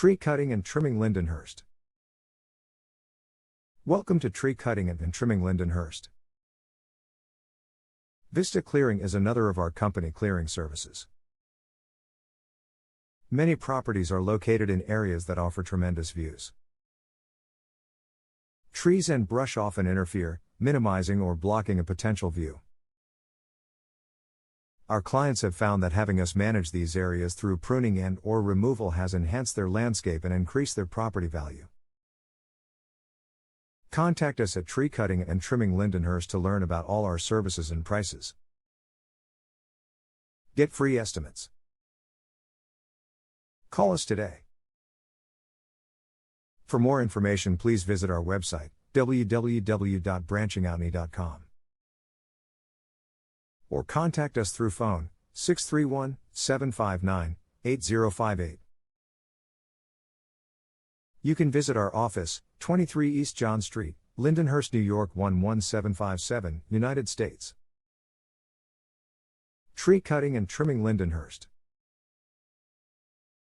Tree cutting and trimming Lindenhurst. Welcome to Tree Cutting and Trimming Lindenhurst. Vista Clearing is another of our company clearing services. Many properties are located in areas that offer tremendous views. Trees and brush often interfere, minimizing or blocking a potential view. Our clients have found that having us manage these areas through pruning and/or removal has enhanced their landscape and increased their property value. Contact us at Tree Cutting and Trimming Lindenhurst to learn about all our services and prices. Get free estimates. Call us today. For more information, please visit our website, www.branchingoutme.com. Or contact us through phone, 631-759-8058. You can visit our office, 23 East John Street, Lindenhurst, New York 11757, United States. Tree Cutting and Trimming Lindenhurst.